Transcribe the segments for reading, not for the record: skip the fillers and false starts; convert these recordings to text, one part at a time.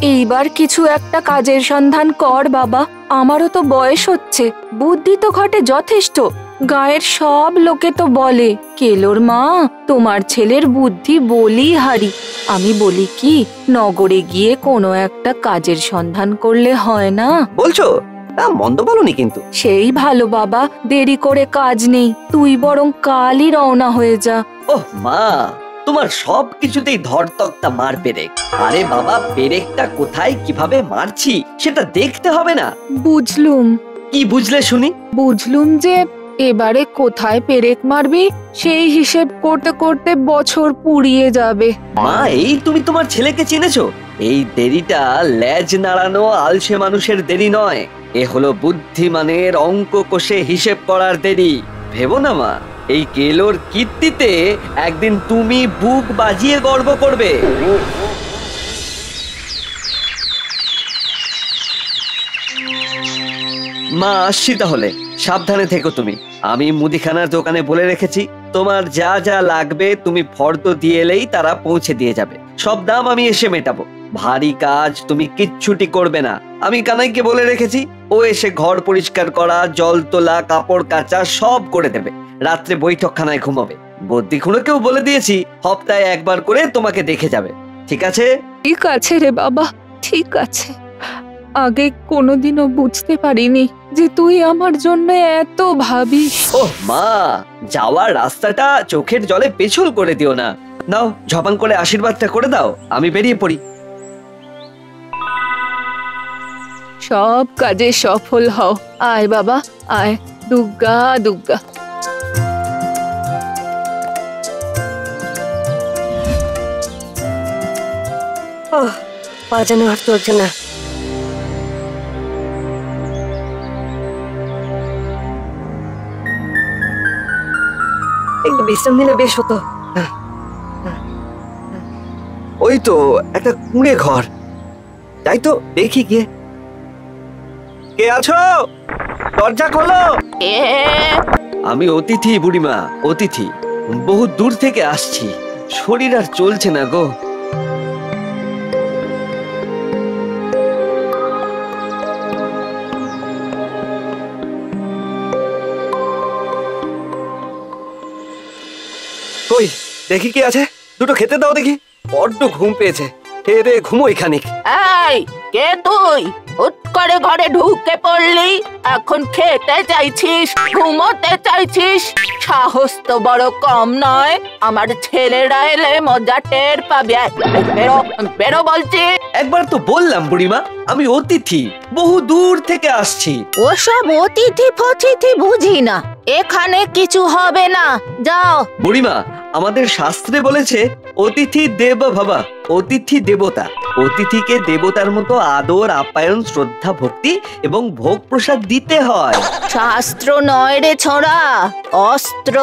এইবার কিছু একটা কাজের সন্ধান কর বাবা, আমারও তো বয়স হচ্ছে, বুদ্ধি তো ঘটে যথেষ্ট। গায়ের সব লোকে তো বলে, কেলোর মা তোমার ছেলের বুদ্ধি বলি হারি। আমি বলি কি, নগরে গিয়ে কোনো একটা কাজের সন্ধান করলে হয় না? বলছো? মন্দ বলনি কিন্তু। সেই ভালো বাবা, দেরি করে কাজ নেই, তুই বরং কালই রওনা হয়ে যা। ওহ মা, তোমার সব কিছুতেই ধরতকতা মার পেরেক। আরে বাবা, পেরেকটা কোথায় কিভাবে মারছি সেটা দেখতে হবে না? বুঝলুম। কি বুঝলে শুনি? বুঝলুম যে এবারে কোথায় পেরেক মারবি সেই হিসেব করতে করতে বছর পুড়িয়ে যাবে। মা, এই তুমি তোমার ছেলেকে চিনেছো? এই দেরিটা লেজ নাড়ানো আলসে মানুষের দেরি নয়, এ হলো বুদ্ধিমানের অঙ্ক কষে হিসেব করার দেরি। ভেবো না মা, এই কেলোর কীর্তিতে একদিন তুমি বুক বাজিয়ে গর্ব করবে। মা, আসছি তাহলে, সাবধানে থেকো তুমি। আমি মুদিখানার দোকানে বলে রেখেছি, তোমার যা যা লাগবে তুমি ফর্দ দিয়ে এলেই তারা পৌঁছে দিয়ে যাবে। সব দাম আমি এসে মেটাবো। ভারী কাজ তুমি কিচ্ছুটি করবে না। আমি কানাইকে বলে রেখেছি, ও এসে ঘর পরিষ্কার করা, জল তোলা, কাপড় কাচা সব করে দেবে। রাত্রে বৈঠকখানায় ঘুমাবে। বদ্যি খুঁড়োকেও বলে দিয়েছি, সপ্তাহে একবার করে তোমাকে দেখে যাবে। ঠিক আছে? ঠিক আছে রে বাবা, ঠিক আছে। আগে কোনোদিনও বুঝতে পারিনি যে তুই আমার জন্য এত ভাবিস। ওহ মা, যাওয়ার রাস্তাটা চোখের জলে পেছল করে দিও না। নাও, ঝপাং করে আশীর্বাদটা করে দাও, আমি বেরিয়ে পড়ি। সব কাজে সফল হও। আয় বাবা আয়, দুগ্গা দুগ্গা। পা যেন আর চলছে না। একটু বিশ্রাম নিলে বেশ হতো। ওই তো একটা কুঁড়ে ঘর, তাই তো দেখি গিয়ে। কে আছো? দরজা খোলো। আমি অতিথি বুড়িমা, অতিথি। বহু দূর থেকে আসছি, শরীর আর চলছে না গো। কই দেখি কি আছে, দুটো খেতে দাও দেখি। বড্ড ঘুম পেয়েছে, খেয়ে দে ঘুমোই খানিক। এই কে তুই? হুট করে ঘরে ঢুকে পড়লি, এখন খেতে চাইছিস, ঘুমোতে চাইছিস? সাহস তো বড় কম নয়। আমার ছেলেরা এলে মজা টের পাবে। বেরো বেরো বলছি। একবার তো বললাম বুড়িমা, আমি অতিথি, বহু দূর থেকে আসছি। ওসব অতিথি ফতিথি বুঝি না, এখানে কিছু হবে না, যাও। বুড়িমা, আমাদের শাস্ত্রে বলেছে অতিথি দেব ভবা, অতিথি দেবতা। অতিথিকে দেবতার মতো আদর আপ্যায়ন, শ্রদ্ধা, ভক্তি এবং ভোগ প্রসাদ দিতে হয়। শাস্ত্র নয় রে ছোড়া, অস্ত্র।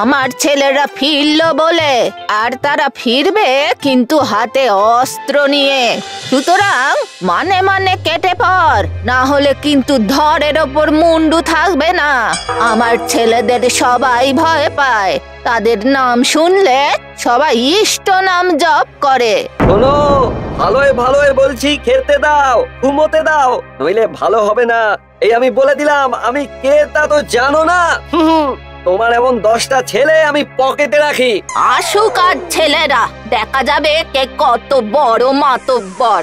আমার ছেলেরা ফিরলো বলে, আর তারা ফিরবে কিন্তু হাতে অস্ত্র নিয়ে। সুতরাং মানে মানে কেটে পড়, না হলে কিন্তু ধরের ওপর মুন্ডু থাকবে না। আমার ছেলেদের সবাই ভয় পায়, তাদের নাম শুনলে সবাই ইষ্ট নাম জপ করে। শোনো, ভালোয় ভালোয় বলছি, খেতে দাও, ঘুমোতে দাও, নইলে ভালো হবে না। এই আমি বলে দিলাম, আমি কে তা তো জানো না। তোমার এমন 10টা ছেলে আমি পকেটে রাখি। আসুক আর ছেলেরা, দেখা যাবে কে কত বড় মাতব্বর।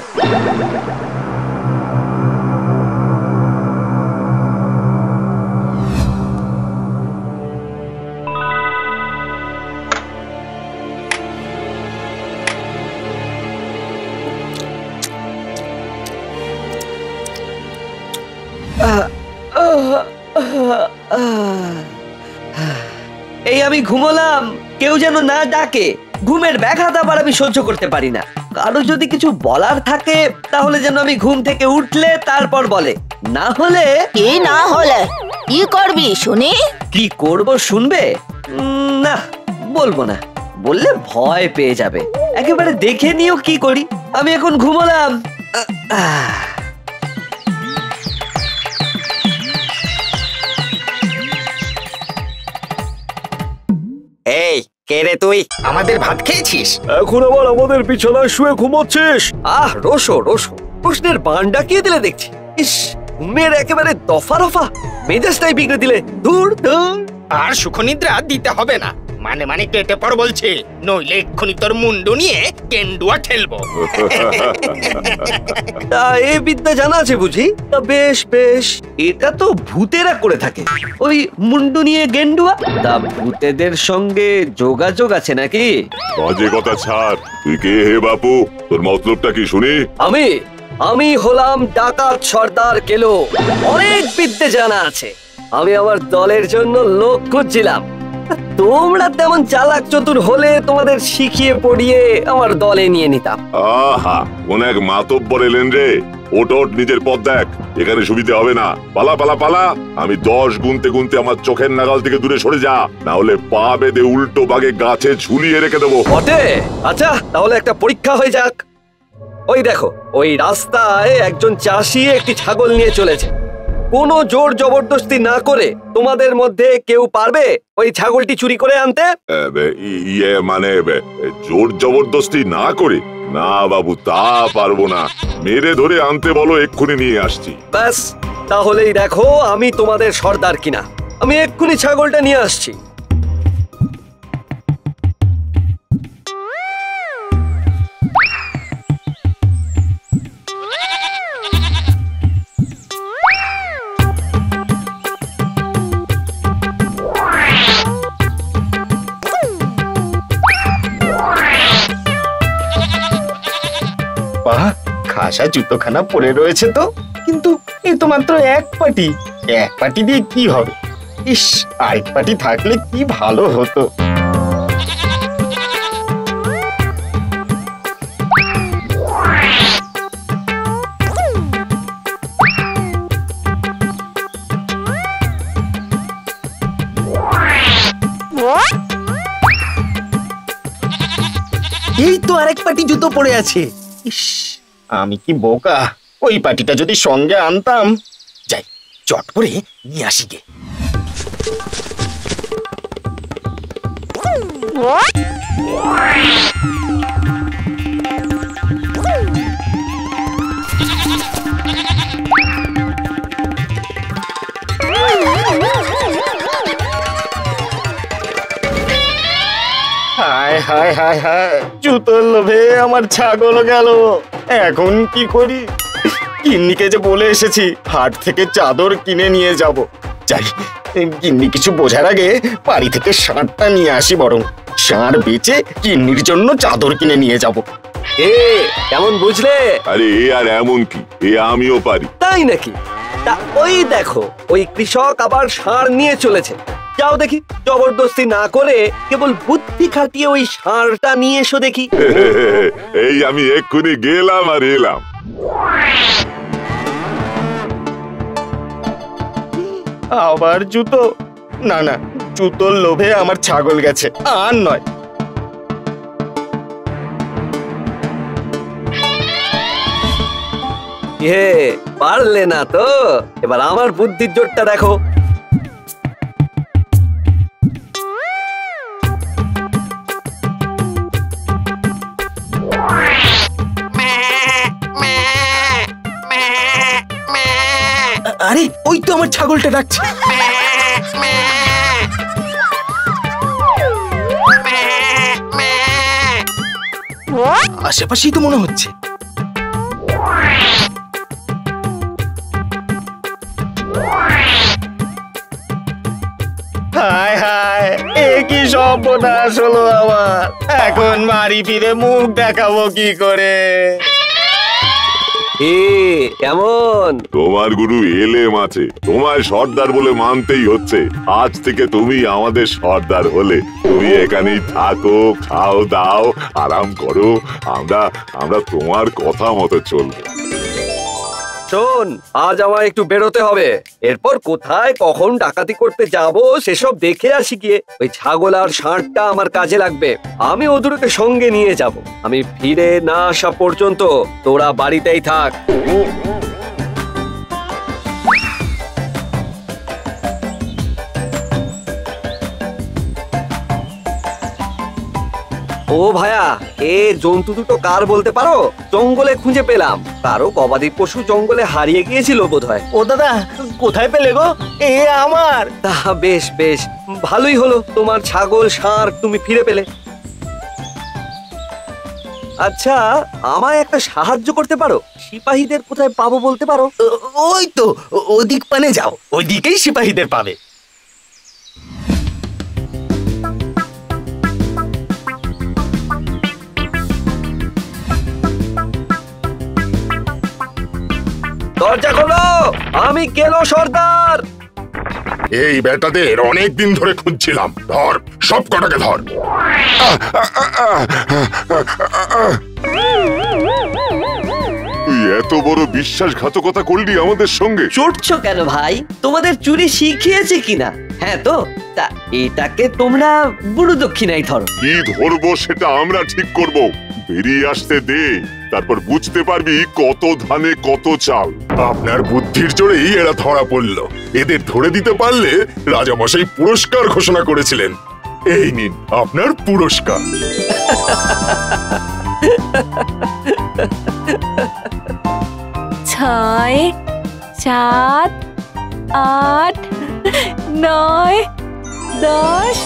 এই আমি ঘুমোলাম, কেউ যেন না ডাকে। ঘুমের ব্যাঘাত আবার আমি সহ্য করতে পারি না। কারো যদি কিছু বলার থাকে তাহলে যেন আমি ঘুম থেকে উঠলে তারপর বলে, না হলে। কি না হলে? কি করবি শুনি? কি করব শুনবে? না, বলবো না, বললে ভয় পেয়ে যাবে। একেবারে দেখে নিও কি করি। আমি এখন ঘুমোলাম। এই কে রে তুই? আমাদের ভাত খেয়েছিস? এখন আবার আমাদের বিছানায় শুয়ে ঘুমোচ্ছিস? রোশো রোশো, প্রশ্নের বান ডাকিয়ে দিলে দেখছি। ইস, ঘুমের একেবারে দফা রফা, মেজাজটাই বিগড়ে দিলে। দূর দূর। আর সুখনিদ্রা দিতে হবে না, মানে কেটে পড় বলছে, নইলে এক্ষুনি তোর মুন্ডু নিয়ে কেন্ডুয়া ঠেলবো। তা এ বিদ্যা জানা আছে বুঝি? তা বেশ বেশ, এটা তো ভূতেরা করে থাকে, ওই মুন্ডু নিয়ে গেন্ডুয়া। তা ভূতেদের সঙ্গে যোগাযোগ আছে নাকি? বাজে কথা ছাড়, তুই কে হে বাপু? তোর মতলবটা কি শুনি? আমি হলাম ডাকাত সর্দার কেলো। অনেক বিদ্যে জানা আছে। আমি আমার দলের জন্য লোক খুঁজছিলাম। তোমরা তেমন চালাক চতুর হলে তোমাদের শিখিয়ে পড়িয়ে আমার দলে নিয়ে নিতাম। আহা, কোন এক মাতব্বর এলেন রে। ওট নিজের পথ দেখ, এখানে সুবিধে হবে না। পালা পালা পালা, আমি 10 গুনতে গুনতে আমার চোখের নাগাল থেকে দূরে সরে যা, না হলে পা বেঁধে উল্টো বাগে গাছে ঝুলিয়ে রেখে দেবো। বটে? আচ্ছা, তাহলে একটা পরীক্ষা হয়ে যাক। ওই দেখো, ওই রাস্তায় একজন চাষি একটি ছাগল নিয়ে চলেছে। কোনো জোর জবরদস্তি না করে তোমাদের মধ্যে কেউ পারবে ওই ছাগলটি চুরি করে আনতে? মানে জোর জবরদস্তি না করে? না বাবু, তা পারবো না। মেরে ধরে আনতে বলো, এক্ষুনি নিয়ে আসছি। ব্যাস, তাহলেই দেখো আমি তোমাদের সর্দার কিনা। আমি এক্ষুনি ছাগলটা নিয়ে আসছি। বাহ, খাসা জুতোখানা পরে রয়েছে তো, কিন্তু এ তো মাত্র এক পাটি দিয়ে কি হবে? ইস, আরেক পাটি থাকলে কি ভালো হতো। এই তো আরেক পাটি জুতো পড়ে আছে। ইস, আমি কি বোকা! ওই পাটিটা যদি সঙ্গে আনতাম। যাই, চট করে নিয়ে আসি গে। হায় হায় হায় হায়, জুতোর লোভে আমার ছাগল গেল। এখন কি করি? গিন্নিকে যে বলে এসেছি হাট থেকে চাদর কিনে নিয়ে যাব। যাই, গিন্নি কিছু বোঝার আগে বাড়ি থেকে ষাঁড়টা নিয়ে আসি বরং। ষাঁড় বেচে গিন্নির জন্য চাদর কিনে নিয়ে যাব। কেমন বুঝলে? আরে এ আর এমন কি, এ আমিও পারি। তাই নাকি? তা ওই দেখো, ওই কৃষক আবার ষাঁড় নিয়ে চলেছে। যাও দেখি, জবরদস্তি না করে কেবল বুদ্ধি খাটিয়ে ওই ষাঁড়টা নিয়ে এসো দেখি। এই আমি এক্ষুনি গেলাম আর এলাম। আবার জুতো? না না, জুতোর লোভে আমার ছাগল গেছে, আর নয়। পারলে না তো? এবার আমার বুদ্ধির জোরটা দেখো। আরে, ওই তো আমার ছাগলটা ডাকছে। আশেপাশেই তো মনে হচ্ছে। হায় হায়, এ কি সর্বনাশ হলো আমার! এখন বাড়ি ফিরে মুখ দেখাবো কি করে? কেমন? তোমার গুরু এলেম আছে, তোমায় সর্দার বলে মানতেই হচ্ছে। আজ থেকে তুমি আমাদের সর্দার হলে। তুমি এখানেই থাকো, খাও দাও, আরাম করো। আমরা তোমার কথা মতো চলবো। শোন, আজ আমায় একটু বেরোতে হবে। এরপর কোথায় কখন ডাকাতি করতে যাব সেসব দেখে আসি গিয়ে। ওই ছাগল আর ষাঁড়টা আমার কাজে লাগবে। আমি ওদেরকে সঙ্গে নিয়ে যাব। আমি ফিরে না আসা পর্যন্ত তোরা বাড়িতেই থাক। ও ভায়া, এ জন্তু দুটো কার বলতে পারো? জঙ্গলে খুঁজে পেলাম, কারো গবাদি পশু জঙ্গলে হারিয়ে গিয়েছিল বোধহয়। ও দাদা, কোথায় পেলে গো? এ আমার। তা বেশ বেশ, ভালোই হলো, তোমার ছাগল ষাঁড় তুমি ফিরে পেলে। আচ্ছা, আমায় একটা সাহায্য করতে পারো? সিপাহীদের কোথায় পাবো বলতে পারো? ওই তো ওদিক পানে যাও, ওইদিকেই সিপাহীদের পাবে। দরজা খোলো, আমি কেলো সর্দার। এই বেটাদের অনেক দিন ধরে খুঁজছিলাম। ধর, সব কটাকে ধর। তুই এত বড় বিশ্বাসঘাতকতা করলি আমাদের সঙ্গে? চটছো কেন ভাই? তোমাদের চুরি শিখিয়েছে কিনা? হ্যাঁ তো, তা এটাকে তোমরা বুড়ো দক্ষিণাই ধরো। কি ধরবো সেটা আমরা ঠিক করব। বেরিয়ে আসতে দে, তারপর বুঝতে পারবি কত ধানে কত চাল। আপনার বুদ্ধির জোরেই এরা ধরা পড়ল। এদের ধরে দিতে পারলে রাজামশাই পুরস্কার ঘোষণা করেছিলেন। এই নিন আপনার পুরস্কার। 6, 7, 8, 9, 10